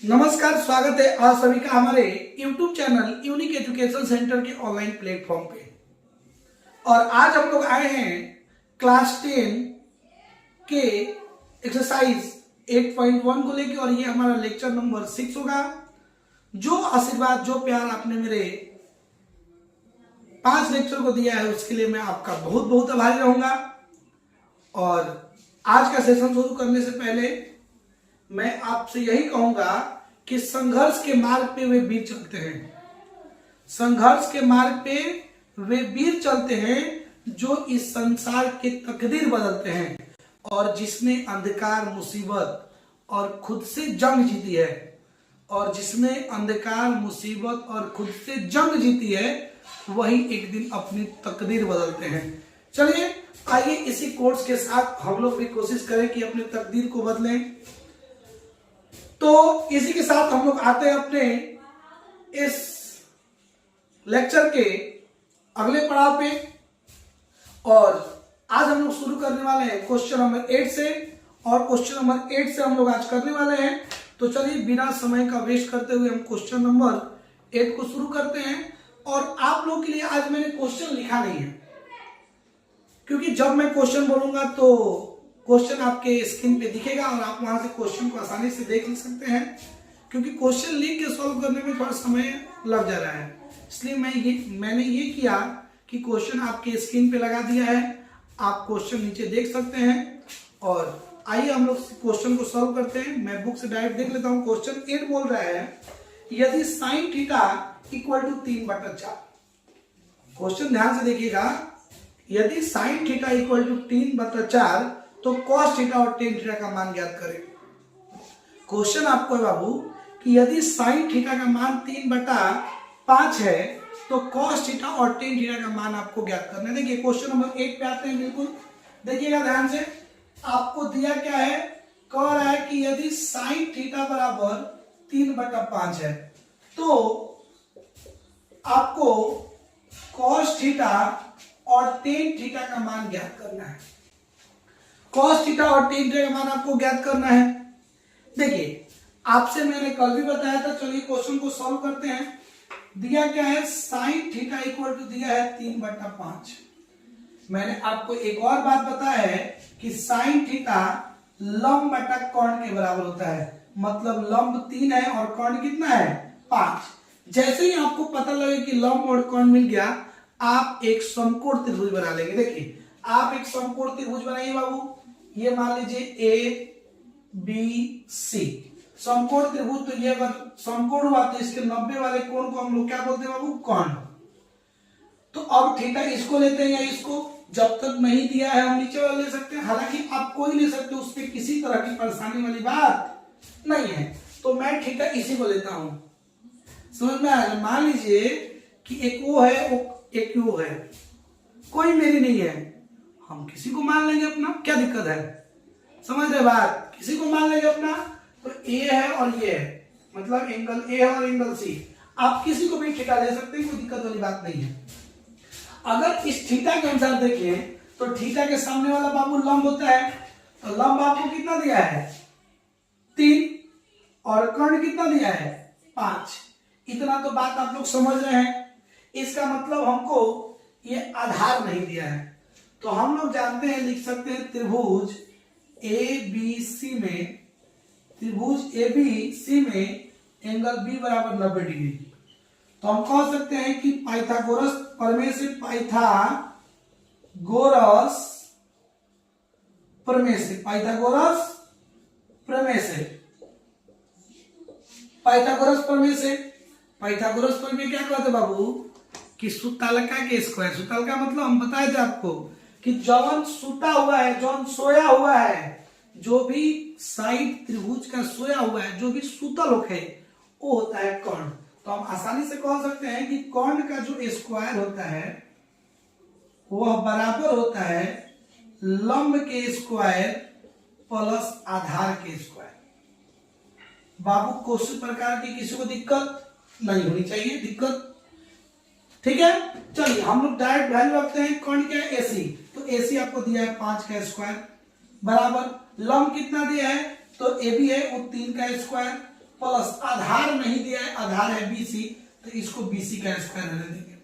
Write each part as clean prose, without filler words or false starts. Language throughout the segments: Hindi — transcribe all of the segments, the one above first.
नमस्कार, स्वागत है आप सभी का हमारे YouTube channel unique education centre के ऑनलाइन प्लेटफॉर्म पे। और आज हम लोग आए हैं क्लास 10 के एक्सरसाइज 8.1 को लेके, और ये हमारा लेक्चर नंबर 6 होगा। जो आशीर्वाद, जो प्यार आपने मेरे 5 लेक्चर को दिया है उसके लिए मैं आपका बहुत बहुत आभारी रहूंगा। और आज का सेशन शुरू करने से पहले मैं आपसे यही कहूंगा कि संघर्ष के मार्ग पे वे वीर चलते हैं। संघर्ष के मार्ग पे वे वीर चलते हैं जो इस संसार की तकदीर बदलते हैं, और जिसने अंधकार, मुसीबत और खुद से जंग जीती है, और जिसने अंधकार, मुसीबत और खुद से जंग जीती है, वही एक दिन अपनी तकदीर बदलते हैं। चलिए आइए इसी कोर्स के साथ हम लोग भी कोशिश करें कि अपनी तकदीर को बदलें। तो इसी के साथ हम लोग आते हैं अपने इस लेक्चर के अगले पड़ाव पे। और आज हम लोग शुरू करने वाले हैं क्वेश्चन नंबर 8 से, और क्वेश्चन नंबर 8 से हम लोग आज करने वाले हैं। तो चलिए बिना समय का वेस्ट करते हुए हम क्वेश्चन नंबर 8 को शुरू करते हैं। और आप लोगों के लिए आज मैंने क्वेश्चन लिखा नहीं है, क्योंकि जब मैं क्वेश्चन बोलूंगा तो क्वेश्चन आपके स्क्रीन पे दिखेगा और आप वहां से क्वेश्चन को आसानी से देख सकते हैं, क्योंकि क्वेश्चन लिख के सॉल्व करने में थोड़ा समय लग जा रहा है। इसलिए मैंने ये किया कि क्वेश्चन आपके स्क्रीन पे लगा दिया है, आप क्वेश्चन नीचे देख सकते हैं। और आइए हम लोग क्वेश्चन को सॉल्व करते हैं। मैं बुक से डायरेक्ट देख लेता हूँ। क्वेश्चन 8 बोल रहा है, यदि sine theta equal to 3/4। Question ध्यान से देखिएगा, यदि साइन थीटा इक्वल टू 3/4 तो कॉस थीटा और टेन थीटा का मान ज्ञात करें। क्वेश्चन आपको है बाबू कि यदि साइन थीटा का मान 3/5 है तो कॉस थीटा और टेन थीटा का मान आपको ज्ञात करना है। देखिए क्वेश्चन नंबर 1 पे आते हैं, बिल्कुल देखिएगा ध्यान से। आपको दिया क्या है, कह रहा है कि यदि साइन थीटा बराबर 3/5 है तो आपको कॉस थीटा और टेन थीटा का मान ज्ञात करना है। कॉस थीटा और टेन थीटा का मान आपको ज्ञात करना है। देखिए आपसे मैंने कल भी बताया था। चलिए क्वेश्चन को सॉल्व करते हैं। दिया क्या है, साइन थीटा इक्वल टू दिया है 3/5। मैंने आपको एक और बात बताया है कि साइन थीटा लंब बटा कर्ण के बराबर होता है। मतलब लंब 3 है और कर्ण कितना है, 5। जैसे ही आपको पता लगे कि लंब और कर्ण मिल गया, आप एक समकोण त्रिभुज बना लेंगे। देखिए आप एक समकोण त्रिभुज बनाइए बाबू। ये मान लीजिए ABC समकोण त्रिभुज। तो ये अगर समकोण हुआ तो इसके 90 वाले कोण को हम लोग क्या बोलते हैं बाबू, कर्ण। तो अब थीटा इसको लेते हैं या इसको, जब तक नहीं दिया है हम नीचे वाला ले सकते हैं। हालांकि आप कोई ले सकते हो, उसमें किसी तरह की परेशानी वाली बात नहीं है। तो मैं थीटा इसी को लेता हूं, समझ में आया। मान लीजिए कि एक वो है, एक वो है, कोई मेरी नहीं है, हम किसी को मान लेंगे अपना, क्या दिक्कत है, समझ रहे बात। किसी को मान लेंगे अपना। तो ए है और ये है, मतलब एंगल ए और एंगल सी। आप किसी को भी थीटा ले सकते हैं, कोई दिक्कत वाली बात नहीं है। अगर इस थीटा के अनुसार देखें तो थीटा के सामने वाला बाबू लंब होता है। तो लंब आपको कितना दिया है, 3, और कर्ण कितना दिया है, 5। इतना तो बात आप लोग समझ रहे हैं। इसका मतलब हमको ये आधार नहीं दिया है। तो हम लोग जानते हैं, लिख सकते हैं त्रिभुज ABC में, त्रिभुज ABC में एंगल B बराबर 90 डिग्री। तो हम कह सकते हैं कि पाइथागोरस प्रमेय से, पाइथागोरस प्रमेय से पाइथागोरस प्रमेय क्या कहते बाबू कि सुतलका के स्क्वायर। सुतलका मतलब हम बताए थे आपको कि जौन सुता हुआ है, जौन सोया हुआ है, जो भी साइड त्रिभुज का सोया हुआ है, जो भी सुतल है, वो होता है कर्ण। तो हम आसानी से कह सकते हैं कि कर्ण का जो स्क्वायर होता है वह बराबर होता है लंब के स्क्वायर प्लस आधार के स्क्वायर। बाबू किसी प्रकार की किसी को दिक्कत नहीं होनी चाहिए, दिक्कत, ठीक है। चलिए हम लोग डायरेक्ट वैल्यू रखते हैं। कर्ण क्या है, AC। तो AC आपको दिया है 5 का स्क्वायर बराबर लंब कितना दिया है, तो AB है वो 3 का स्क्वायर प्लस आधार नहीं दिया है, आधार है बीसी, तो इसको बीसी का स्क्वायर रहने देंगे।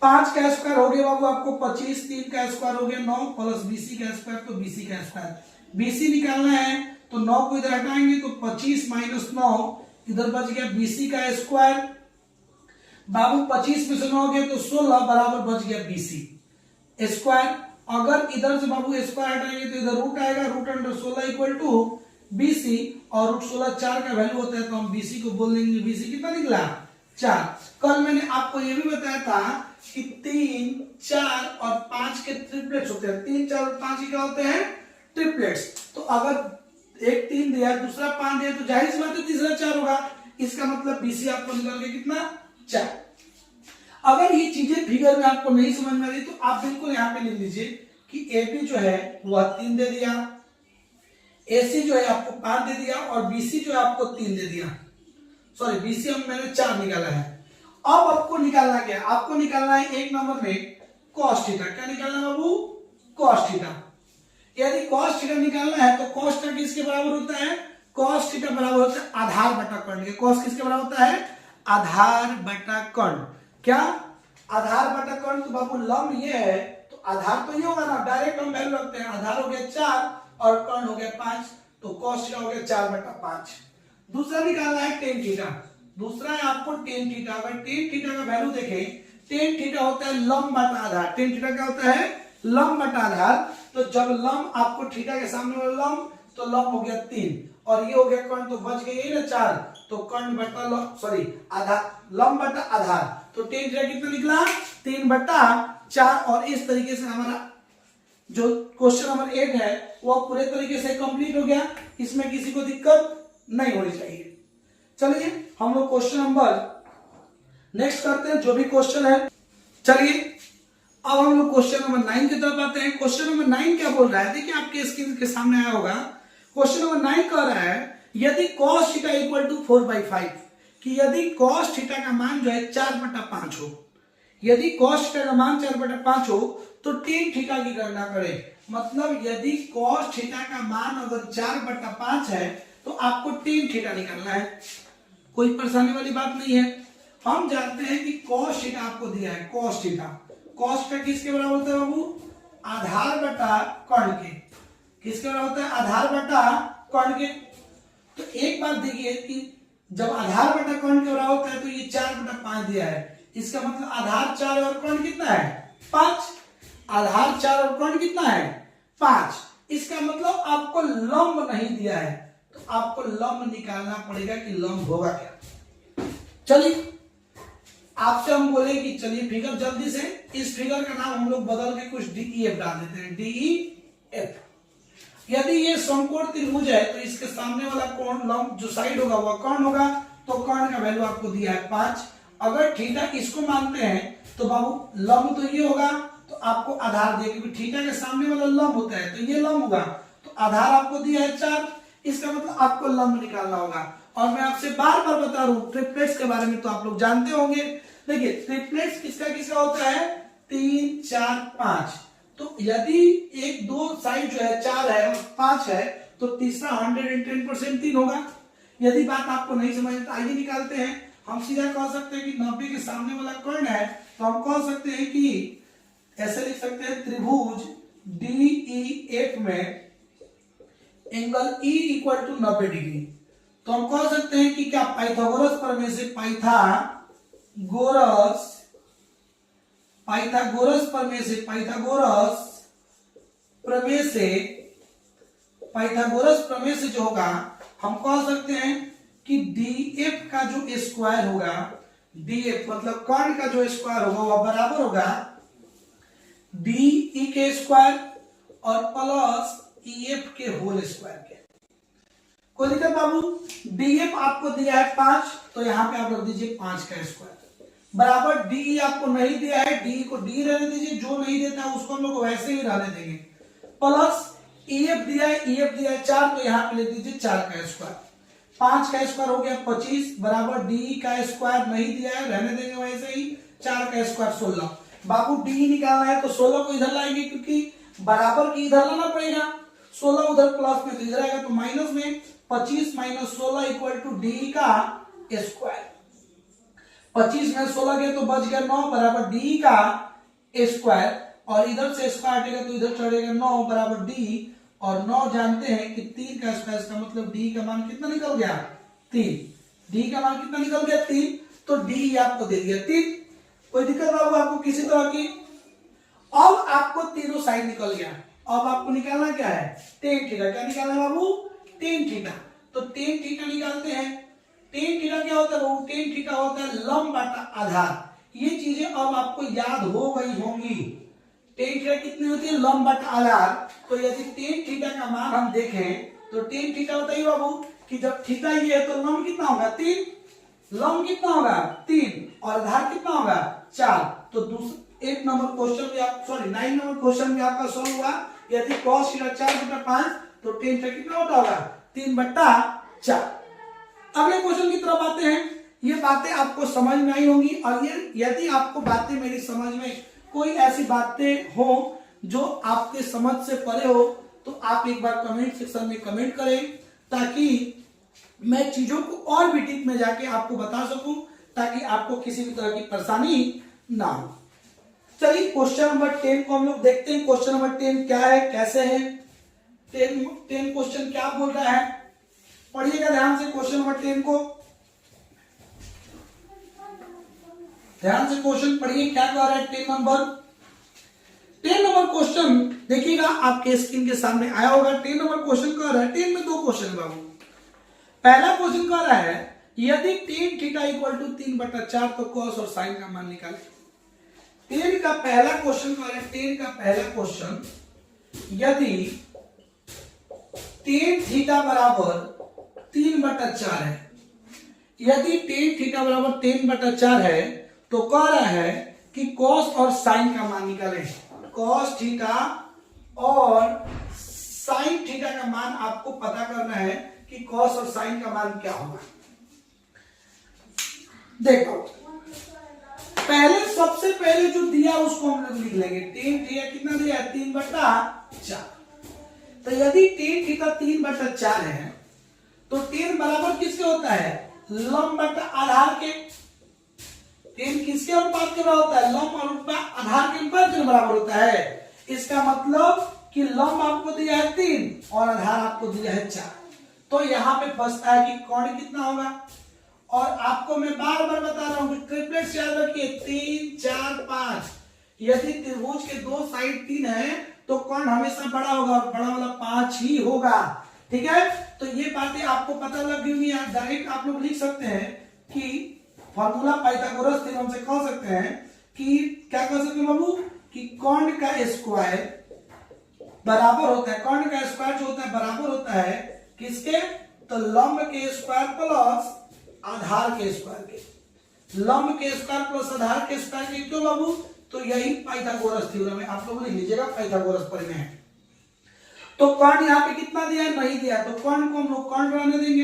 5 का स्क्वायर हो गया बाबू आपको 25, 3 का स्क्वायर हो गया 9 प्लस बीसी का स्क्वायर, तो बीसी का स्क्वायर। बीसी निकालना है तो 9 को इधर हटाएंगे तो 25 माइनस 9 इधर बच गया बीसी का स्क्वायर। बाबू 25 में से 9 गया तो 16 बराबर बच गया बीसी स्क्वायर। अगर इधर से बाबू स्क्वायर हटाएंगे तो इधर रूट आएगा, root under 16 equal to BC, और रूट 16 4 का वैल्यू होता है तो हम बीसी को बोल देंगे, बीसी कितना निकला 4। कल मैंने आपको ये भी बताया था कि 3, 4 और 5 के ट्रिपलेट्स होते हैं। 3, 4 और 5 क्या होते हैं ट्रिपलेट्स। तो अगर एक 3 दिया दूसरा 5 दिया तो जाहिर सी बात है तीसरा 4 होगा। इसका मतलब बीसी आपको निकल गया कितना 4। अगर ये चीजें फिगर में आपको नहीं समझ में आ रही तो आप बिल्कुल यहाँ पे लिख लीजिए कि एबी जो है वह 3 दे दिया, एसी जो है आपको 5 दे दिया और बीसी जो है आपको 3 दे दिया। सॉरी बीसी हम मैंने 4 निकाला है। अब आपको निकालना क्या है, आपको निकालना है एक नंबर में कॉस थीटा। क्या निकालना है बाबू कॉस थीटा। यदि कॉस थीटा निकालना है तो कॉस थीटा किसके बराबर होता है, कॉस थीटा बराबर होता है आधार बटा कर्ण के। कॉस किसके बराबर होता है आधार बटा कर्ण। क्या आधार बटा कर्ण, तो बाबू लंब ये है तो आधार तो ये होगा ना, डायरेक्ट हम वैल्यू रखते हैं। आधार हो गया 4 और कर्ण हो गया 5, तो कॉस थीटा हो गया 4 बटा 5। दूसरा निकालना है टेन थीटा। दूसरा है आपको टेन थीटा। अगर टेन थीटा का वैल्यू देखें, टेन थीटा होता है लंब बटा आधार। टेन थीटा क्या होता है लंब बटा आधार। तो जब लंब आपको थीटा के सामने वाला लंब, तो लंब हो गया 3 और ये हो गया कर्ण, तो बच गया ये ना 4, तो कर्ण बटा सॉरी आधार लंब बटा आधार। तो टेन थीटा कितना निकला 3 बटा 4। और इस तरीके से हमारा जो क्वेश्चन नंबर 8 है वो पूरे तरीके से कंप्लीट हो गया। इसमें किसी को दिक्कत नहीं होनी चाहिए। चलिए हम लोग क्वेश्चन नंबर नेक्स्ट करते हैं, जो भी क्वेश्चन है। चलिए अब हम लोग क्वेश्चन नंबर 9 की तरफ आते हैं। क्वेश्चन नंबर 9 क्या बोल रहा है, देखिए आपके स्क्रीन के सामने आया होगा। क्वेश्चन नंबर 9 कह रहा है यदि cos थीटा इक्वल टू 4/5, कि यदि cos थीटा का मान जो है 4/5 हो, यदि cos थीटा का मान 4/5 हो तो टेन थीटा की गणना करें। मतलब यदि cos थीटा का मान अगर 4/5 है तो आपको टेन थीटा निकालना है। कोई परेशानी वाली बात नहीं है। हम जानते हैं कि cos थीटा आपको दिया है, cos थीटा। cos थीटा किसके बराबर होता है बाबू आधार बटा कर्ण के। किसके बराबर होता है आधार बटा कर्ण के। तो एक बात देखिए कि जब आधार बटा कर्ण के बराबर होता है तो ये 4/5 दिया है। इसका मतलब आधार 4 और कर्ण कितना है 5। आधार 4 और कर्ण कितना है 5। इसका मतलब आपको लंब नहीं दिया है, तो आपको लंब निकालना पड़ेगा कि लंब होगा क्या। चलिए आपसे हम बोले कि चलिए फिगर जल्दी से, इस फिगर का नाम हम लोग बदल के कुछ DEF डाल देते हैं, DEF। यदि ये समकोण त्रिभुज है तो इसके सामने वाला कोण लंब जो साइड होगा वह कर्ण होगा। तो कर्ण का वैल्यू आपको दिया है 5। अगर थीटा इसको मानते हैं तो बाबू लंब तो ये होगा, तो आपको आधार दिया, क्योंकि थीटा के सामने वाला लंब होता है तो ये लंब होगा। तो आधार आपको दिया है 4, इसका मतलब आपको लंब निकालना होगा। और मैं आपसे बार बार बता रहा हूं ट्रिपलेट्स के बारे में तो आप लोग जानते होंगे। देखिए ट्रिपलेट्स किसका किसका होता है 3, 4, 5। तो यदि एक दो साइड जो है 4 है और 5 है तो तीसरा 110% 3 होगा। यदि बात आपको नहीं समझ तो आइए निकालते हैं। हम सीधा कह सकते हैं कि 90 के सामने वाला कर्ण है तो हम कह सकते हैं कि ऐसे लिख सकते हैं त्रिभुज DEF में angle E equal to 90 degree. तो हम कह सकते हैं कि क्या पाइथागोरस प्रमेय से पाइथागोरस प्रमेय से जो होगा हम कह सकते हैं कि DF का जो स्क्वायर होगा, DF मतलब कर्ण का जो स्क्वायर होगा वह बराबर होगा DE के स्क्वायर और प्लस EF के होल स्क्वायर के। कोई दिक्कत बाबू। DF आपको दिया है 5 तो यहां पे आप रख दीजिए 5 का स्क्वायर बराबर DE आपको नहीं दिया है, DE को D रहने दीजिए, जो नहीं देता है उसको हम लोग वैसे ही रहने देंगे। प्लस EF दिया है 4 तो यहां पे ले दीजिए 4 का स्क्वायर। 5 का स्क्वायर हो गया 25 बराबर DE का स्क्वायर नहीं दिया है, रहने देंगे वैसे ही। 4 का स्क्वायर 16। बाबू DE निकालना है तो 16 को इधर लाएंगे क्योंकि बराबर की इधर लाना पड़ेगा। 16 उधर प्लस में तो इधर आएगा तो माइनस में 25 माइनस 16 इक्वल टू डी का स्क्वायर। 25 में 16 गया तो बच गया 9 बराबर डी का स्क्वायर, और इधर से स्क्वायर हटेगा तो इधर चढ़ेगा 9 बराबर डी, और 9 जानते हैं कि 3 का स्क्वायर, इसका मतलब डी का मान कितना निकल गया 3। डी का मान कितना निकल गया 3, तो डी आपको दे दिया 3। कोई दिक्कत बाबू आपको किसी तरह की? अब आपको तीनों साइड निकल गया। अब आपको निकालना क्या है टेन थीटा। क्या निकालना है बाबू? Tan theta. तो टेन थीटा निकालते हैं। टेन थीटा क्या होता है बाबू? टेन थीटा होता है लंब बटा आधार। ये चीजें अब आपको याद हो गई होंगी। टेन थीटा कितनी होती है? लंब बटा आधार। तो यदि टेन थीटा का मान हम देखें तो टेन थीटा होता है बाबू कि जब थीटा ये है तो लंब कितना होगा 3, लंब कितना होगा 3, और आधार कितना होगा 4। तो दूसरा 8 नंबर क्वेश्चन भी आप 9 नंबर क्वेश्चन भी आपका सॉल्व हुआ। यदि cos थीटा 4/5 तो टेन थीटा कितना होता होगा 3/4। अगले क्वेश्चन की तरफ आते हैं। ये बातें आपको समझ में आई होंगी, और ये यदि आपको बातें मेरी समझ में कोई ऐसी बातें हो जो आपके समझ से परे हो तो आप एक बार कमेंट सेक्शन में कमेंट करें, ताकि मैं चीजों को और भी डीप में जाके आपको बता सकूं, ताकि आपको किसी भी तरह की परेशानी ना हो। चलिए क्वेश्चन नंबर 10 को हम लोग देखते हैं। क्वेश्चन नंबर 10 क्या है, कैसे है? 10 क्वेश्चन क्या बोल रहा है, पढ़िएगा ध्यान से क्वेश्चन नंबर 10 को। ध्यान से क्वेश्चन पढ़िए, क्या कह रहा है 10 नंबर क्वेश्चन देखिएगा, आपके स्क्रीन के सामने आया होगा। 10 नंबर क्वेश्चन कह रहा है, 10 में 2 क्वेश्चन है बाबू। पहला क्वेश्चन कह रहा है यदि टेन थीटा इक्वल टू 3/4 तो कॉस और साइन का मान निकालें। 10 का पहला क्वेश्चन कह रहा है, 10 का पहला क्वेश्चन, यदि टेन थीटा बराबर 3/4 है, यदि टेन थीटा बराबर 3/4 है तो कह रहा है कि कॉस और साइन का मान निकालें। कॉस थीटा और साइन थीटा का मान आपको पता करना है कि कॉस और साइन का मान क्या होगा। देखो पहले सबसे पहले जो दिया उसको हम लोग लिख लेंगे। टेन थीटा कितना दिया है 3/4। तो यदि टेन थीटा 3/4 है तो टेन बराबर किसके होता है? लंब बटा आधार के। टेन किसके अनुपात के बराबर होता है? लंब और आधार के अनुपात के बराबर होता है। इसका मतलब कि लंब आपको दिया है 3 और आधार आपको दिया है 4। तो यहाँ पे फंसता है कि कोण कितना होगा। और आपको मैं बार बार बता रहा हूं कि ट्रिपलेट्स याद रखिए 3, 4, 5। यदि त्रिभुज के 2 साइड 3 है तो कोण हमेशा बड़ा होगा, और बड़ा वाला 5 ही होगा। ठीक है, तो ये बातें आपको पता लग गई। डायरेक्ट आप लोग लिख सकते हैं कि फॉर्मूला पाइथागोरस थ्योरम से कह सकते हैं कि क्या कह सकते हैं बाबू कि कोण का स्क्वायर बराबर होता है, कोण का स्क्वायर जो होता है बराबर होता है किसके? तो लंब के स्क्वायर प्लस आधार के स्क्वायर के। लंब के स्क्वायर प्लस आधार के स्क्वायर के क्यों बाबू? तो यही पाइथागोरस थ्योरम है। आप लोग लिख लीजिएगा, पाइथागोरस परिमेय है। तो कोण यहाँ पे कितना दिया है? नहीं दिया, तो कोण को हम लोग कोण रहने देंगे,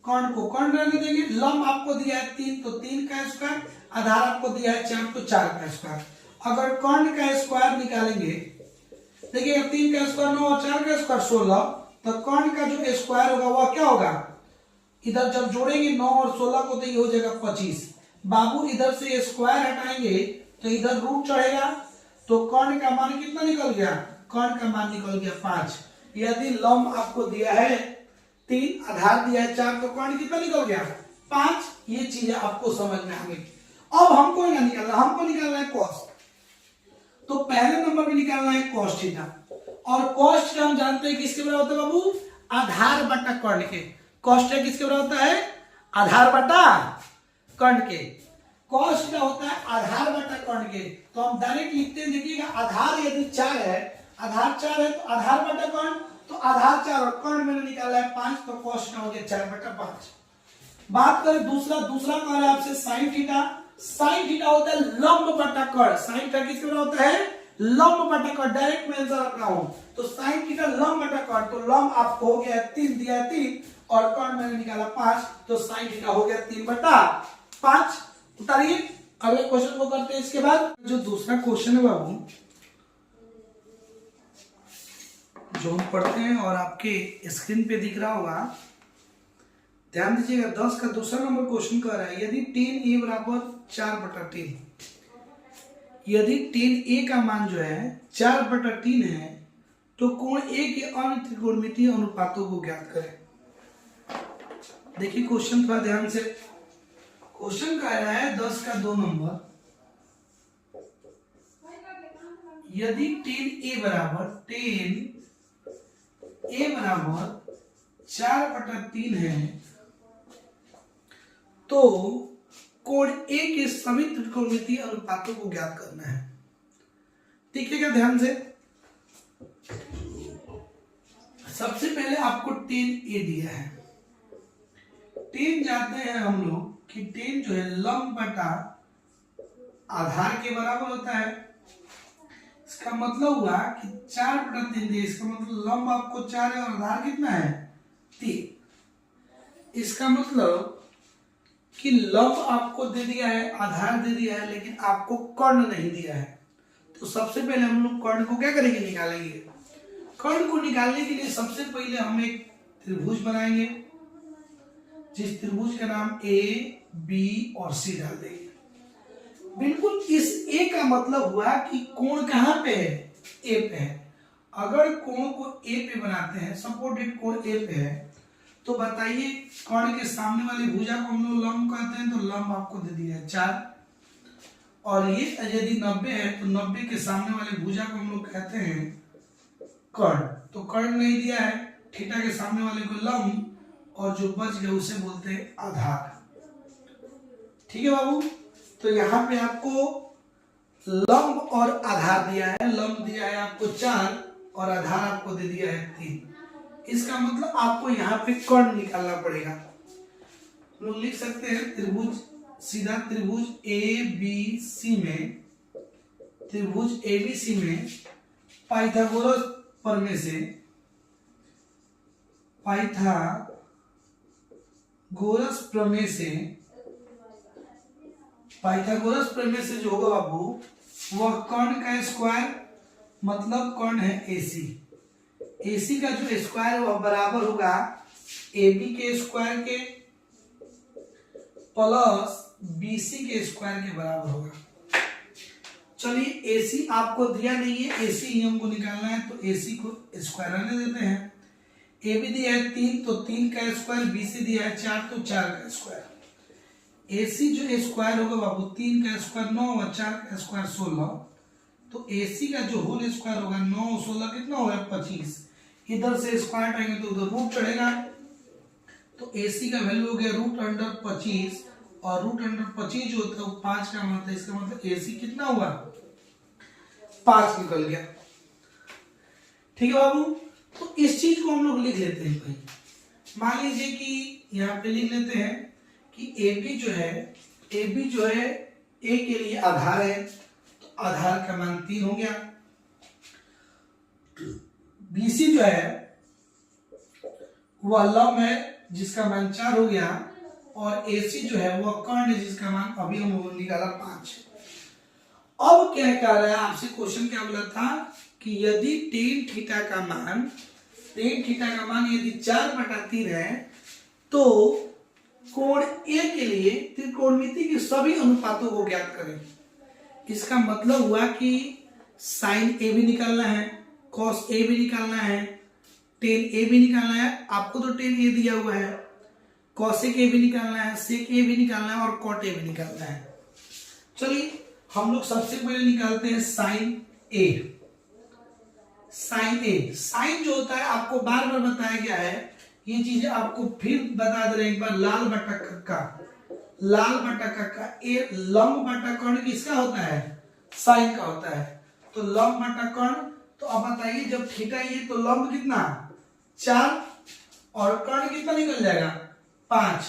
कोण को कोण रहने देंगे। लंब आपको दिया है 3 तो 3 का स्क्वायर, आधार आपको दिया है 4 तो 4 का स्क्वायर। अगर कोण का स्क्वायर निकालेंगे, देखिए 3 का स्क्वायर 9 और 4 का स्क्वायर 16, तो कोण का जो स्क्वायर होगा वह क्या होगा? इधर जब जोड़ेंगे 9 और 16 को तो ये हो जाएगा 25। बाबू इधर से स्क्वायर हटाएंगे तो इधर रूट चढ़ेगा, तो कोण का मान कितना निकल गया? कोण का मान निकल गया 5। यदि लंब आपको दिया है 3, आधार दिया है 4, तो कोण कितना निकल गया 5। ये चीजें आपको समझ में आ गई। अब हमको क्या निकालना? हमको निकालना है कॉस। तो पहले नंबर में निकालना है कॉस थीटा, और कॉस थीटा हम जानते हैं किसके बराबर होता है बाबू? आधार बटा कर्ण के। कॉस थीटा किसके बराबर होता है? आधार बटा कर्ण के। कॉस थीटा होता है आधार बटा कर्ण के। तो हम डायरेक्ट लिखते हैं, देखिएगा आधार यदि 4 है, आधार 4 है तो आधार बटा कर्ण, तो आधार 4 और कर्ण मैंने निकाला है 5, तो कॉस थीटा हो गया 4/5। बात करें दूसरा कह रहा है आपसे साइन थीटा। साइन थीटा होता है लंब बटा कर्ण। साइन थीटा किसके बराबर होता है? लंब बटा कर्ण। डायरेक्ट मैं आंसर रख रहा हूं, तो साइन थीटा लंब बटा कर्ण, तो लंब आपको हो गया 3 दिया है 3, और कर्ण मैंने निकाला 5, तो साइन थीटा हो गया 3/5। उतारिए, अगले क्वेश्चन को करते हैं। इसके बाद जो दूसरा क्वेश्चन है बाबू, जो हम पढ़ते हैं और आपके स्क्रीन पे दिख रहा होगा। ध्यान दीजिएगा, 10 का दूसरा नंबर क्वेश्चन कह रहा है यदि tan a बराबर 4/3, यदि tan a का मान जो है 4/3 है तो कोण a के अन्य त्रिकोणमितीय अनुपातों को ज्ञात करें। देखिए क्वेश्चन थोड़ा ध्यान से, क्वेश्चन कह रहा है 10 का 2 नंबर, यदि tan a बराबर 4/3 है तो कोण A के सभी त्रिकोणमितीय अनुपातों को ज्ञात करना है। देखिएगा ध्यान से, सबसे पहले आपको tan A दिया है। tan जानते हैं हम लोग कि tan जो है लंब बटा आधार के बराबर होता है। इसका मतलब हुआ कि 4/3 दिया, इसका मतलब लंब आपको 4 है और आधार कितना है 3। इसका मतलब कि लंब आपको दे दिया है, आधार दे दिया है, लेकिन आपको कर्ण नहीं दिया है। तो सबसे पहले हम लोग कर्ण को क्या करेंगे, निकालेंगे। कर्ण को निकालने के लिए सबसे पहले हम एक त्रिभुज बनाएंगे, जिस त्रिभुज का नाम ए बी और सी डाल देंगे। बिल्कुल इस ए का मतलब हुआ कि कोण कहां पे है, ए पे है। अगर कोण को ए पे बनाते हैं, सपोर्टेड कोण ए पे है, तो बताइए कर्ण के सामने वाली भुजा को हम लोग लंब कहते हैं, तो लंब आपको दे दिया है 4। और ये यदि 90 है तो 90 के सामने वाली भुजा को हम लोग कहते हैं कर्ण, तो कर्ण नहीं दिया है। थीटा के सामने वाले को लंब, और जो बच गए उसे बोलते हैं आधार। ठीक है बाबू, तो यहाँ पे आपको लंब और आधार दिया है। लंब दिया है आपको 4 और आधार आपको दे दिया है 3। इसका मतलब आपको यहाँ पे कर्ण निकालना पड़ेगा। हम लोग लिख सकते हैं त्रिभुज, सीधा त्रिभुज ए बी सी में, त्रिभुज ए बी सी में पाइथागोरस प्रमेय से, पाइथागोरस प्रमेय से जो होगा बाबू, वह कर्ण का स्क्वायर, मतलब कर्ण है AC। AC का जो स्क्वायर वह बराबर होगा AB के स्क्वायर के प्लस BC के स्क्वायर के बराबर होगा। चलिए AC आपको दिया नहीं है, AC ही हमको निकालना है, तो AC को स्क्वायर रहने देते हैं। AB दिया है 3, तो 3 का स्क्वायर, BC दिया है 4, तो 4 का स्क्वायर। AC जो स्क्वायर होगा बाबू, 3 का स्क्वायर 9 और 4 का स्क्वायर 16, तो AC का जो होल स्क्वायर होगा 9 और 16 कितना होगा 25। इधर से स्क्वायर आएंगे तो उधर रूट चढ़ेगा, तो AC का वैल्यू हो गया √25, और √25 जो होता है वो 5 का मतलब, इसका मतलब AC कितना हुआ 5 निकल गया। ठीक है बाबू, तो इस चीज को हम लोग लिख लेते हैं भाई। मान लीजिए कि यहाँ पे लिख लेते हैं कि AB जो है A के लिए आधार है, तो आधार का मान 3 हो गया। BC जो है वह लंब है जिसका मान 4 हो गया, और AC जो है वह कर्ण है जिसका मान अभी हम निकाला 5। अब क्या कह रहा है आपसे, क्वेश्चन क्या बोला था कि यदि tan थीटा का मान यदि 4/3 है तो कोण A के लिए त्रिकोणमिति के सभी अनुपातों को ज्ञात करें। इसका मतलब हुआ कि sin A भी निकालना है, cos A भी निकालना है, tan A भी निकालना है। आपको तो tan A दिया हुआ है, cosec A भी निकालना है, sec A भी निकालना है, और cot A भी निकालना है। चलिए हम लोग सबसे पहले निकालते हैं sin A। sin जो होता है आपको बार बार बताया गया है, ये चीजें आपको फिर बता दे रहे हैं एक बार। लाल बटा कक्का, ए लंब बटा कर्ण किसका होता है, साइन का होता है, तो लंब बटा कर्ण। तो अब बताइए जब थीटा ये, तो लंब कितना 4 और कर्ण कितना निकल जाएगा 5,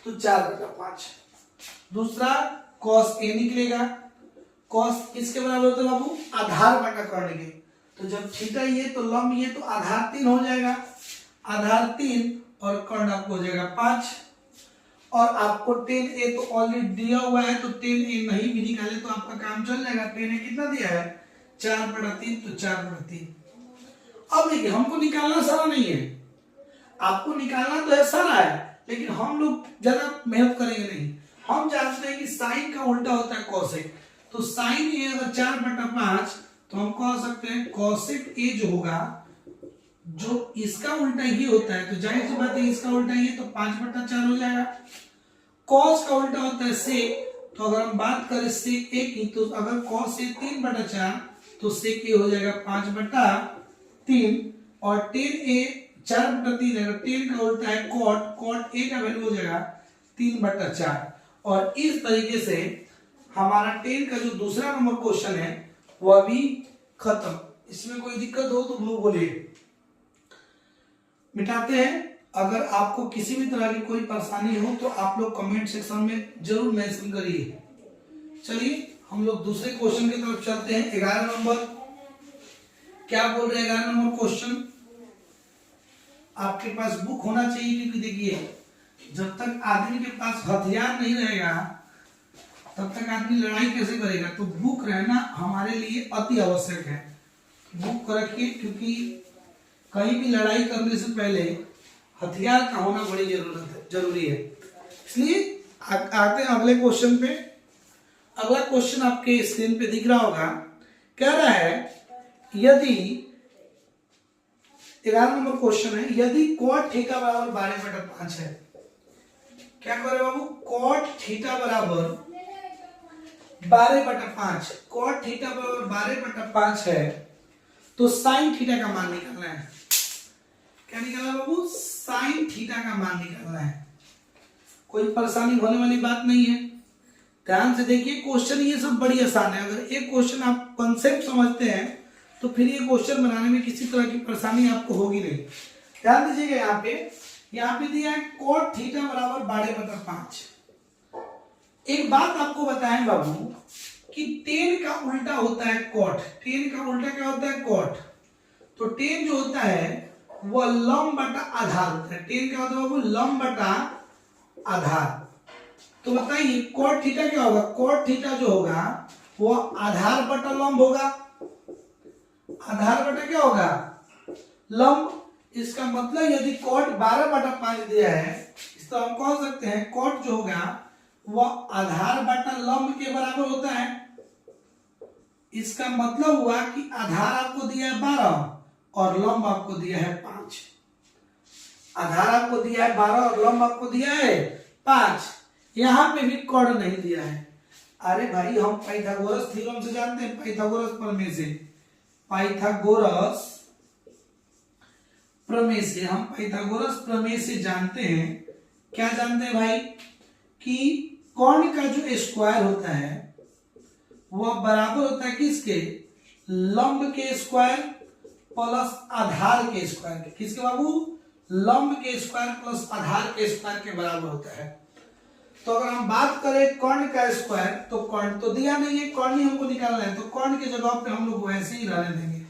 तो 4/5। दूसरा cos A निकलेगा, cos किसके बराबर होता है बाबू, आधार बटा कर्ण के। तो जब थीटा ये तो लंब ये, तो आधार 3 हो जाएगा, आधार 3 और कर्ण आपको हो जाएगा 5। और आपको tan A तो ऑलरेडी दिया हुआ है, तो tan A नहीं भी निकाले तो आपका काम चल जाएगा। tan A कितना दिया है 4/3, तो 4/3। अब देखिए हमको निकालना सारा नहीं है, आपको निकालना तो है सारा है, लेकिन हम लोग ज्यादा मेहनत करेंगे नहीं। हम जानते हैं कि साइन का उल्टा होता है कोसेक, तो साइन ए अगर 4/5 तो हम कह सकते हैं कोसेक ए जो होगा, जो इसका उल्टा ये होता है, तो जाहिर सी बात है इसका उल्टा ये, तो 5/4 हो जाएगा। कॉस का उल्टा होता है सेक, तो अगर हम बात करें सेक ए की, तो अगर कॉस ए 3/4 तो सेक ए हो जाएगा 5/3, और टेन ए 4/3 है, टेन का उल्टा है कॉट, कॉट ए का वैल्यू हो जाएगा 3/4। और इस तरीके से हमारा 10 का जो दूसरा नंबर क्वेश्चन है वह भी खत्म। इसमें कोई दिक्कत हो तो वो बोलिए, मिटाते हैं। अगर आपको किसी भी तरह की कोई परेशानी हो तो आप लोग कमेंट सेक्शन में जरूर मेंशन करिए। चलिए हम लोग दूसरे क्वेश्चन की तरफ चलते हैं। 11 नंबर क्या बोल रहे हैं? 11 नंबर क्वेश्चन, आपके पास बुक होना चाहिए, क्योंकि देखिए जब तक आदमी के पास हथियार नहीं रहेगा तब तक आदमी लड़ाई कैसे करेगा, तो बुक रहना हमारे लिए अति आवश्यक है। बुक रखिए, क्योंकि कहीं भी लड़ाई करने से पहले हथियार का होना बड़ी जरूरी है। इसलिए आते हैं अगले क्वेश्चन पे। अगला क्वेश्चन आपके स्क्रीन पे दिख रहा होगा, कह रहा है यदि 11 नंबर क्वेश्चन है, यदि cot थीटा बराबर 12/5 है। क्या करे बाबू? cot थीटा बराबर 12/5, cot थीटा बराबर 12/5 है, तो साइन थीटा का मान निकालना है। क्या निकालना बाबू? साइन थीटा का मान निकालना है। कोई परेशानी होने वाली बात नहीं है, ध्यान से देखिए। क्वेश्चन ये सब बड़ी आसान है। अगर एक क्वेश्चन आप कंसेप्ट समझते हैं तो फिर ये क्वेश्चन बनाने में किसी तरह की परेशानी आपको होगी नहीं। ध्यान दीजिएगा, यहाँ पे दिया है cot थीटा बराबर 12/5। एक बात आपको बताएं बाबू कि 10 का उल्टा होता है cot। 10 का उल्टा क्या होता है? cot। तो 10 जो होता है वह लंब बटा आधार होता है। 10 क्या होता है बाबू? लंब बटा आधार। तो बताइए cot थीटा क्या होगा? cot थीटा जो होगा वह आधार बटा लंब होगा। आधार बटा क्या होगा? लंब। इसका मतलब यदि cot 12/5 दिया है, तो हम कह सकते हैं cot जो होगा वह आधार बटा लंब के बराबर होता है। इसका मतलब हुआ कि आधार आपको दिया है 12 और लंब आपको दिया है 5। आधार आपको दिया है 12 और लंब आपको दिया है 5। यहां पे भी cot नहीं दिया है। अरे भाई हम पाइथागोरस थ्योरम से जानते हैं, पाइथागोरस प्रमेय से। पाइथागोरस प्रमेय से हम पाइथागोरस प्रमेय से जानते हैं, क्या जानते हैं भाई, कि कर्ण का जो स्क्वायर होता है वह बराबर होता है किसके? लंब के स्क्वायर प्लस आधार के स्क्वायर के। किसके बाबू? लंब के स्क्वायर प्लस आधार के स्क्वायर के बराबर होता है। तो अगर हम बात करें कर्ण का स्क्वायर, तो कर्ण तो दिया नहीं है, कर्ण ही हमको निकालना है, तो कर्ण के जगह पे हम लोग वैसे ही रहने देंगे।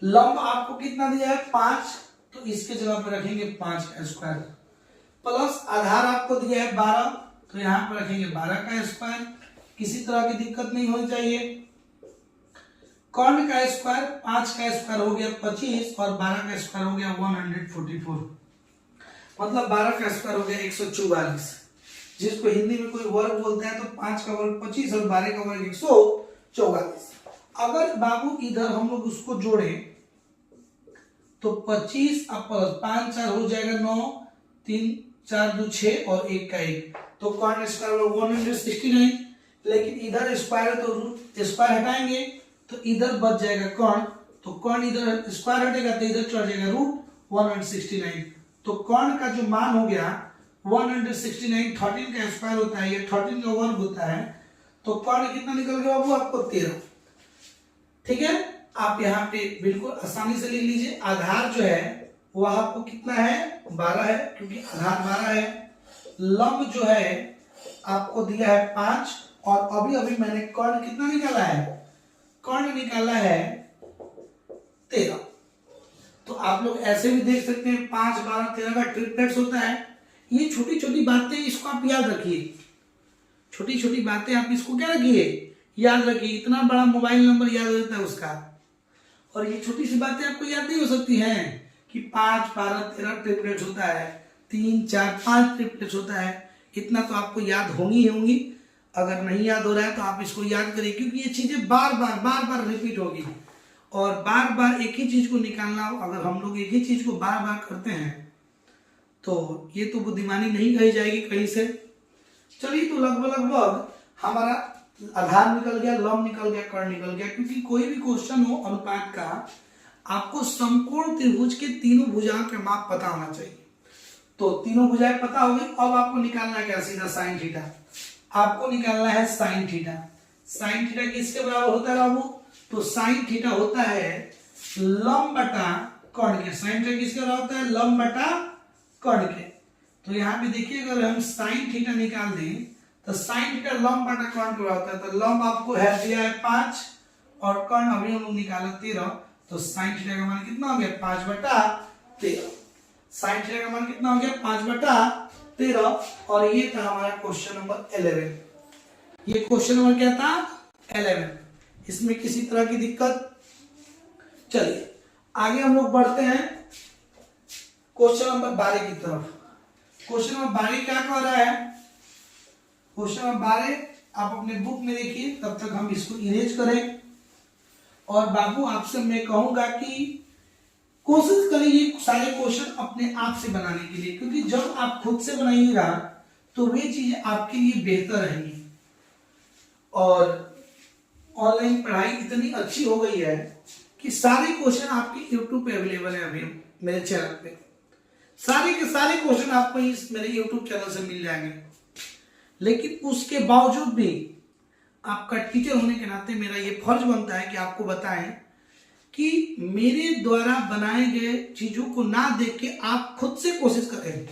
लंब आपको कितना दिया है? 5, तो इसके जगह पे रखेंगे 5 का स्क्वायर, प्लस आधार आपको दिया है 12, तो यहां पर रखेंगे 12 का स्क्वायर। किसी तरह की दिक्कत नहीं होनी चाहिए। कर्ण का स्क्वायर 5 का स्क्वायर हो गया 25 और 12 का स्क्वायर हो गया 144, मतलब 12 का स्क्वायर हो गया 144, जिसको हिंदी में कोई वर्ग बोलता है। तो 5 का वर्ग 25 और 12 का वर्ग 144। अगर बाबू इधर हम लोग उसको जोड़े तो 25 प्लस 5 4 हो जाएगा 9, 3 4 2 6 और 1 का 1, तो कर्ण स्क्वायर 169। लेकिन इधर स्क्वायर है तो स्क्वायर हटाएंगे तो इधर बच जाएगा कर्ण, तो कर्ण इधर स्क्वायर हटेगा तो इधर चढ़ जाएगा √169। तो कर्ण का जो मान हो गया 169, 13 का स्क्वायर होता है, ये 13 का वर्ग होता है, तो कर्ण कितना निकल गया बाबू? आपको 13। ठीक है, आप यहाँ पे बिल्कुल आसानी से लिख लीजिए। आधार जो है वह आपको कितना है? 12 है, क्योंकि आधार 12 है। लंब जो है आपको दिया है 5, और अभी अभी मैंने कर्ण कितना निकाला है? कर्ण निकाला है 13। तो आप लोग ऐसे भी देख सकते हैं 5 12 13 का ट्रिपलेट्स होता है। ये छोटी छोटी बातें इसको आप याद रखिए, छोटी छोटी बातें आप इसको क्या रखिए? याद रखिए। इतना बड़ा मोबाइल नंबर याद रहता है उसका, और ये छोटी सी बातें आपको याद नहीं हो सकती हैं कि 5, 12, 13 ट्रिपलेट्स होता है, 3, 4, 5 ट्रिपलेट्स होता है। इतना तो आपको याद होंगी ही होंगी। अगर नहीं याद हो रहा है तो आप इसको याद करिए, क्योंकि ये चीजें बार बार रिपीट होगी। और बार बार एक ही चीज को निकालना, अगर हम लोग एक ही चीज को बार बार करते हैं तो ये तो बुद्धिमानी नहीं कही जाएगी कहीं से। चलिए, तो लगभग हमारा आधार निकल गया, लंब निकल गया, कर्ण निकल गया। क्योंकि कोई भी क्वेश्चन हो अनुपात का, आपको समकोण त्रिभुज के तीनों भुजाओं के माप पता होना चाहिए। तो तीनों भुजाएं पता हो गई। अब आपको निकालना क्या, सीधा साइन थीटा। आपको निकालना है साइन थीटा। साइन थीटा किसके बराबर होता है बाबू? तो साइन थीटा होता है लंब बटा कर्ण के। साइन थीटा किसके बराबर होता है? लंब बटा कर्ण के। तो यहाँ पे देखिए, अगर हम साइन थीटा निकाल दें तो साइन थीटा लंब बटा कर्ण के बराबर होता है। तो लंब आपको है दिया है 5 और कर्ण अभी हम लोग निकाला 13। तो साइन थीटा का मान कितना हो गया? 5/13। साइन थीटा का मान कितना हो गया? 5/13। और ये था हमारा क्वेश्चन नंबर 11। ये क्वेश्चन नंबर क्या था? 11। इसमें किसी तरह की दिक्कत? चलिए आगे हम लोग बढ़ते हैं क्वेश्चन नंबर 12 की तरफ। क्वेश्चन नंबर 12 क्या कह रहा है? क्वेश्चन नंबर 12 आप अपने बुक में देखिए, तब तक हम इसको इरेज करें। और बाबू आपसे मैं कहूंगा कि कोशिश करें ये सारे क्वेश्चन अपने आप से बनाने के लिए, क्योंकि जब आप खुद से बनाइएगा तो वे चीजें आपके लिए बेहतर रहेंगी। और ऑनलाइन पढ़ाई इतनी अच्छी हो गई है कि सारे क्वेश्चन आपके YouTube पे अवेलेबल है। अभी मेरे चैनल पे सारे के सारे क्वेश्चन आपको इस मेरे YouTube चैनल से मिल जाएंगे। लेकिन उसके बावजूद भी आपका टीचर होने के नाते मेरा ये फर्ज बनता है कि आपको बताएं कि मेरे द्वारा बनाए गए चीजों को ना देख के आप खुद से कोशिश करें।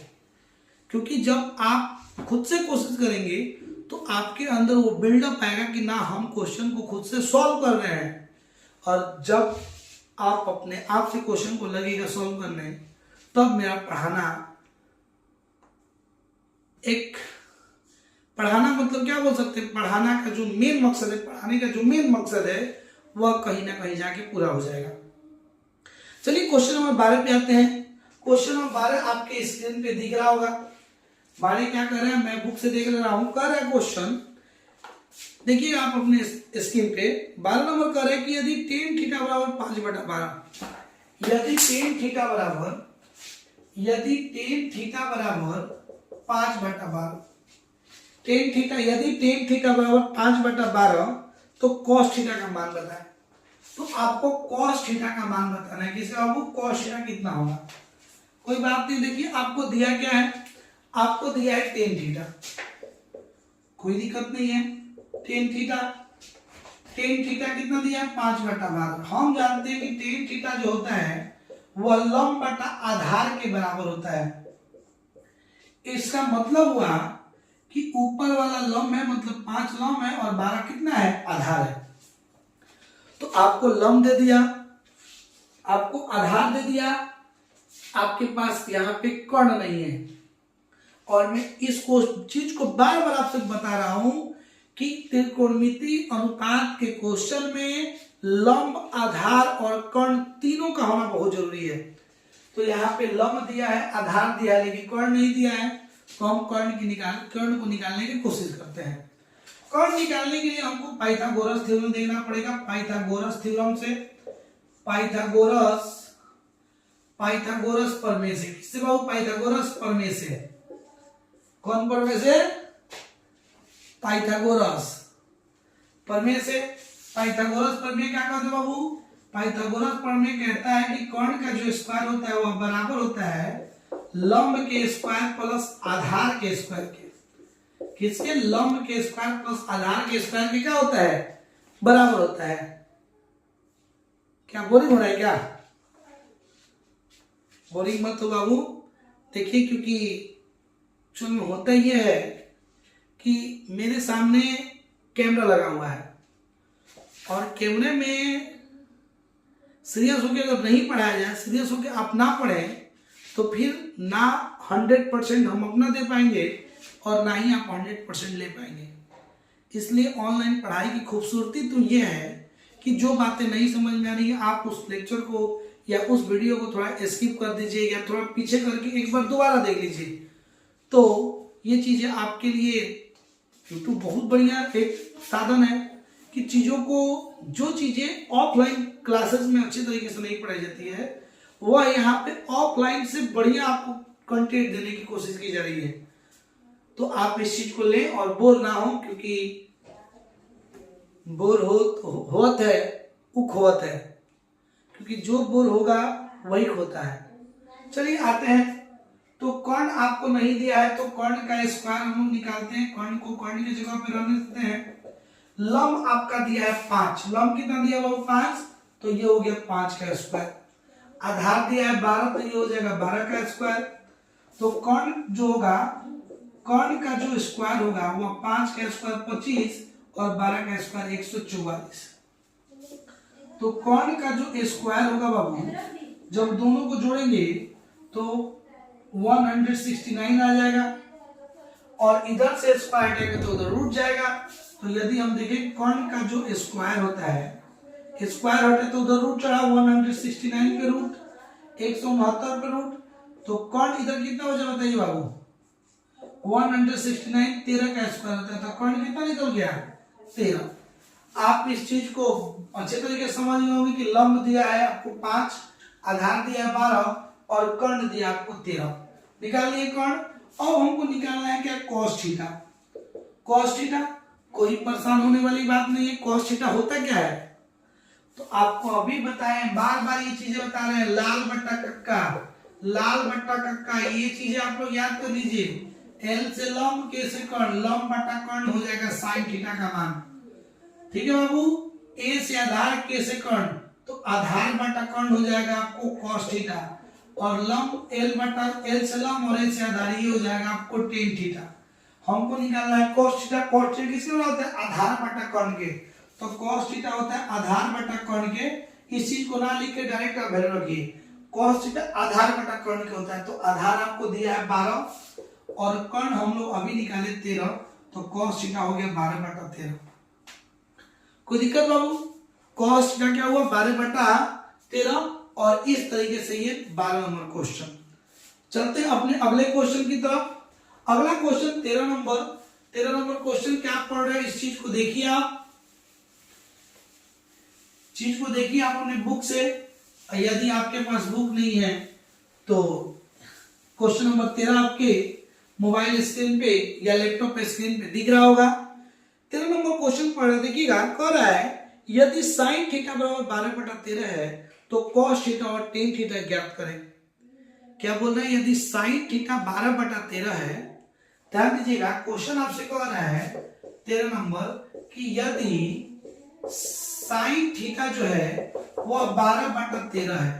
क्योंकि जब आप खुद से कोशिश करेंगे तो आपके अंदर वो बिल्डअप आएगा कि ना, हम क्वेश्चन को खुद से सॉल्व कर रहे हैं। और जब आप अपने आप से क्वेश्चन को लगेगा सॉल्व करने, तब मेरा पढ़ाना मतलब क्या बोल सकते हैं, पढ़ाना का जो मेन मकसद है, पढ़ाने का जो मेन मकसद है वह कहीं ना कहीं जाके पूरा हो जाएगा। चलिए क्वेश्चन नंबर 12 पे आते हैं। क्वेश्चन नंबर 12 आपके स्क्रीन पे दिख रहा होगा। 12 क्या कर रहे हैं, मैं बुक से देख ले रहा हूं। कर रहा है क्वेश्चन, देखिए आप अपने स्क्रीन पे। 12 नंबर कर रहे हैं कि यदि tan थीटा बराबर 5/12, यदि tan थीटा बराबर 5/12, यदि tan थीटा बराबर 5/12 तो cos थीटा का मान बताएं। तो आपको cos थीटा का मान बताना है। किसका बाबू? cos थीटा कितना होगा? कोई बात नहीं, देखिए आपको दिया क्या है, आपको दिया है tan थीटा, कोई दिक्कत नहीं है। tan थीटा कितना दिया है? 5/12। हम जानते हैं कि tan थीटा जो होता है वह लंब बटा आधार के बराबर होता है। इसका मतलब हुआ कि ऊपर वाला लंब है, मतलब 5 लंब है और 12 कितना है? आधार है। तो आपको लंब दे दिया, आपको आधार दे दिया, आपके पास यहाँ पे कर्ण नहीं है। और मैं इस चीज को बार बार आपसे बता रहा हूं कि त्रिकोणमिति अनुपात के क्वेश्चन में लंब, आधार और कर्ण तीनों का होना बहुत जरूरी है। तो यहाँ पे लंब दिया है, आधार दिया है, लेकिन कर्ण नहीं दिया है। तो हम कर्ण को निकालने की कोशिश करते हैं। कर्ण निकालने के लिए हमको पाइथागोरस थ्योरम देखना पड़ेगा। पाइथागोरस थ्योरम से पाइथागोरस प्रमेय से, किससे बाबू? पाइथागोरस प्रमेय से। कौन प्रमेय से? पाइथागोरस प्रमेय से। पाइथागोरस प्रमेय क्या कहते हैं बाबू? पाइथागोरस प्रमेय कहता है कि कर्ण का जो स्क्वायर होता है वह बराबर होता है लंब के स्क्वायर प्लस आधार के स्क्वायर के। किसके? लंब के स्क्वायर प्लस आधार के स्क्वायर के क्या होता है? बराबर होता है। क्या बोरिंग हो रहा है? क्या बोरिंग मत हो बाबू। देखिए, क्योंकि चलो होता ये है कि मेरे सामने कैमरा लगा हुआ है और कैमरे में सीरियस होकर अगर नहीं पढ़ाया जाए, सीरियस होकर आप ना पढ़ें, तो फिर ना 100% हम अपना दे पाएंगे और ना ही आप 100% ले पाएंगे। इसलिए ऑनलाइन पढ़ाई की खूबसूरती तो ये है कि जो बातें नहीं समझ में आ रही है आप उस लेक्चर को या उस वीडियो को थोड़ा स्किप कर दीजिए या थोड़ा पीछे करके एक बार दोबारा देख लीजिए। तो ये चीजें आपके लिए यूट्यूब बहुत बढ़िया एक साधन है कि चीजों को, जो चीजें ऑफलाइन क्लासेस में अच्छी तरीके से नहीं पढ़ाई जाती है वह यहाँ पे ऑफलाइन से बढ़िया आपको कंटेंट देने की कोशिश की जा रही है। तो आप इस चीज को लें और बोर ना हो, क्योंकि बोर होत है वो खोवत है, क्योंकि जो बोर होगा वही खोता है। चलिए आते हैं। तो कर्ण आपको नहीं दिया है तो कर्ण का स्क्वायर हम लोग निकालते हैं। कर्ण को कर्ण की जगह पे रहने देते हैं। लंब आपका दिया है 5, लंब कितना दिया वो 5, तो ये हो गया 5 का स्क्वायर। आधार दिया है 12, तो ये हो जाएगा 12 का स्क्वायर। तो कर्ण जो होगा, कर्ण का जो स्क्वायर होगा वो 5 का स्क्वायर 25 और 12 का स्क्वायर 144। तो कर्ण का जो स्क्वायर होगा बाबू, जब दोनों को जोड़ेंगे तो 169 आ जाएगा और इधर से स्क्वायर हटेगा तो उधर रूट जाएगा। तो यदि हम देखें कर्ण का जो स्क्वायर होता है, स्क्वायर हटे तो उधर रूट चढ़ा, 169 पे रूट, 169 पे रूट, तो कर्ण इधर कितना हो जाए बताइए बाबू, 169 13 का स्क्वायर होता है, तो कर्ण कितना निकल गया 13। आप इस चीज को अच्छे तरीके से समझ गए होंगे कि लंब दिया है आपको 5, आधार दिया है 12 और कर्ण दिया आपको 13। निकाल लिए कर्ण। अब हमको निकालना है क्या, cos थीटा। cos थीटा कोई परेशान होने वाली बात नहीं है। cos थीटा होता क्या है तो आपको अभी बताएं, बार बार ये चीजें बता रहे हैं। लाल बट्टा कक्का, लाल बट्टा कक्का, ये चीजें आप लोग याद कर लीजिए। एल से लंब, के से कर्ण, लंब बट्टा कर्ण हो जाएगा sin थीटा का मान। ठीक है बाबू। ए से आधार, के से कर्ण, तो आधार बटा कर्ण हो जाएगा आपको cos थीटा, और लंब एल बटा, एल से लंब और एल से आधार, ये हो जाएगा आपको tan थीटा। हमको निकालना है cos थीटा। cos थीटा किसके होता है, आधार बटा कर्ण के। तो cos थीटा होता है आधार बटा कर्ण के। इस चीज को ना लिख के डायरेक्ट आप वैल्यू रखिए। cos थीटा आधार बटा कर्ण के होता है। तो आधार आपको दिया है 12 और कर्ण हम लोग अभी निकाले 13, तो cos थीटा हो गया 12 बटा 13। कोई दिक्कत बाबू? cos थीटा क्या हुआ 12 बटा 13 और इस तरीके से ये 12 नंबर क्वेश्चन। चलते हैं अपने अगले क्वेश्चन की तरफ। अगला क्वेश्चन 13 नंबर क्वेश्चन क्या पढ़ रहे हैं इस चीज को देखिए। आप चीज को देखिए आप अपने बुक से। यदि आपके पास बुक नहीं है तो क्वेश्चन नंबर 13 आपके मोबाइल स्क्रीन पे या लैपटॉप पे स्क्रीन पे दिख रहा होगा। 13 नंबर क्वेश्चन पढ़ रहे, देखिएगा। कह रहा है यदि sin थीटा बराबर 12 बटा 13 है तो cos थीटा और tan थीटा ज्ञात करें। क्या बोल रहे हैं, यदि sin थीटा 12 बटा 13 है, ध्यान दीजिएगा क्वेश्चन आपसे कह रहा है 13 नंबर कि यदि sin थीटा जो है वो 12 बटा 13 है,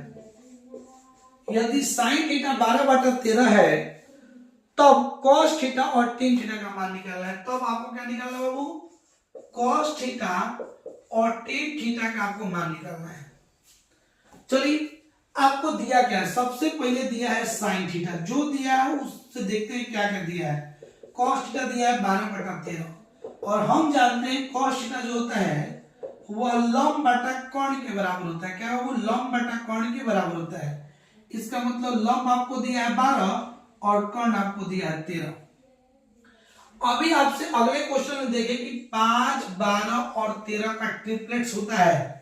यदि sin थीटा 12 बटा 13 है तब cos थीटा और tan थीटा का मान निकालना है। तब आपको क्या निकालना है बाबू, cos थीटा और tan थीटा का आपको मान निकालना है। चलिए आपको दिया क्या है, सबसे पहले दिया है sin थीटा। जो दिया है उससे देखते हैं क्या क्या दिया है। cos थीटा दिया है 12 बटा 13 और हम जानते हैं cos थीटा जो होता है वह लंब बटा कर्ण के बराबर होता है। क्या वो लंब बटा कर्ण के बराबर होता है। इसका मतलब लंब आपको दिया है 12 और कर्ण आपको दिया है 13। अभी आपसे अगले क्वेश्चन में देखें कि 5, 12 और 13 का ट्रिपलेट्स होता है।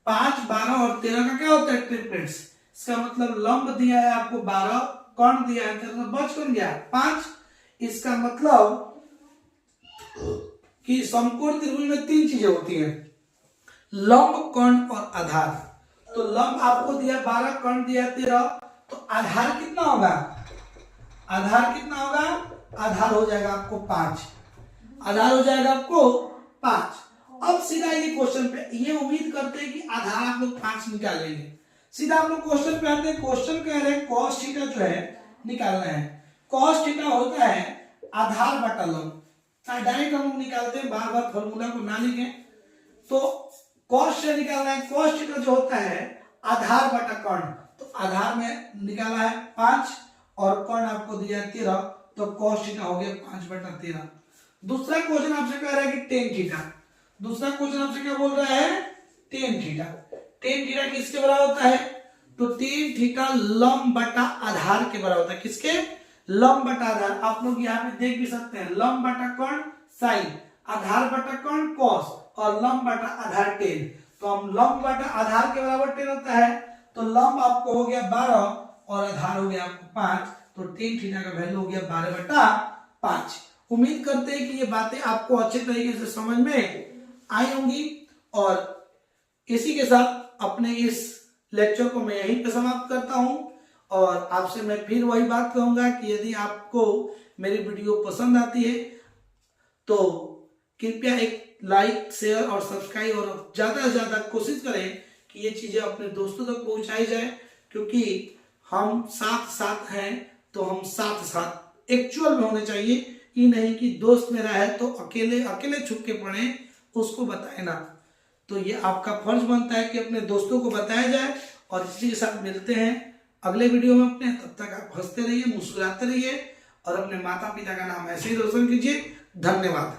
5, 12 और 13 का क्या होता है, ट्रिपलेट्स। इसका मतलब लंब दिया है आपको 12, कर्ण दिया है 13, बच कौन गया 5। इसका मतलब कि समकोण त्रिभुज में 3 चीजें होती हैं, लंब, कर्ण और आधार। तो लंब आपको दिया 12, कर्ण दिया 13, तो आधार कितना होगा, आधार कितना होगा, आधार हो जाएगा आपको 5, आधार हो जाएगा आपको 5। अब सीधा ये क्वेश्चन पे, ये उम्मीद करते हैं कि आधार आप लोग 5 निकाल लेंगे। सीधा आप लोग क्वेश्चन पे आते हैं। क्वेश्चन कह रहे हैं cos थीटा जो है निकालना है। cos थीटा होता है आधार बटा लंब। डायरेक्ट हम लोग निकालते हैं, बार बार फॉर्मूला को ना लिखें। तो cos थीटा निकालना है। cos थीटा जो होता है आधार बटा कर्ण, तो आधार में निकाला है 5 और कर्ण आपको दिया 13, तो cos थीटा हो गया 5 बटा 13। दूसरा क्वेश्चन आपसे कह रहा है कि tan थीटा। दूसरा क्वेश्चन आपसे क्या बोल रहा है, टेन थीटा। टेन थीटा किसके बराबर होता है, तो टेन थीटा लंब बटा आधार के बराबर होता है। किसके, लंब बटा आधार। आप लोग यहाँ पे देख भी सकते हैं, लंब बटा कौन, साइन, आधार बटा कौन, कॉस, और लंब बटा आधार टेन। तो हम लंब बटा आधार के बराबर टेन होता है, तो लंब आपको हो गया 12 और आधार हो गया आपको 5, तो टेन थीटा का वैल्यू हो गया 12/5। उम्मीद करते हैं कि ये बातें आपको अच्छे तरीके से समझ में आई होंगी, और इसी के साथ अपने इस लेक्चर को मैं यहीं पे समाप्त करता हूं। और आपसे मैं फिर वही बात कहूंगा कि यदि आपको मेरी वीडियो पसंद आती है तो कृपया एक लाइक, शेयर और सब्सक्राइब, और ज्यादा से ज्यादा कोशिश करें कि ये चीजें अपने दोस्तों तक पहुंचाई जाए, क्योंकि हम साथ साथ हैं तो हम साथ साथ एक्चुअल में होने चाहिए। ये नहीं कि दोस्त मेरा है तो अकेले अकेले छुप के पढ़े, उसको बताए ना। तो ये आपका फर्ज बनता है कि अपने दोस्तों को बताया जाए। और इसी के साथ मिलते हैं अगले वीडियो में अपने। तब तक आप हंसते रहिए, मुस्कुराते रहिए, और अपने माता पिता का नाम ऐसे ही रोशन कीजिए। धन्यवाद।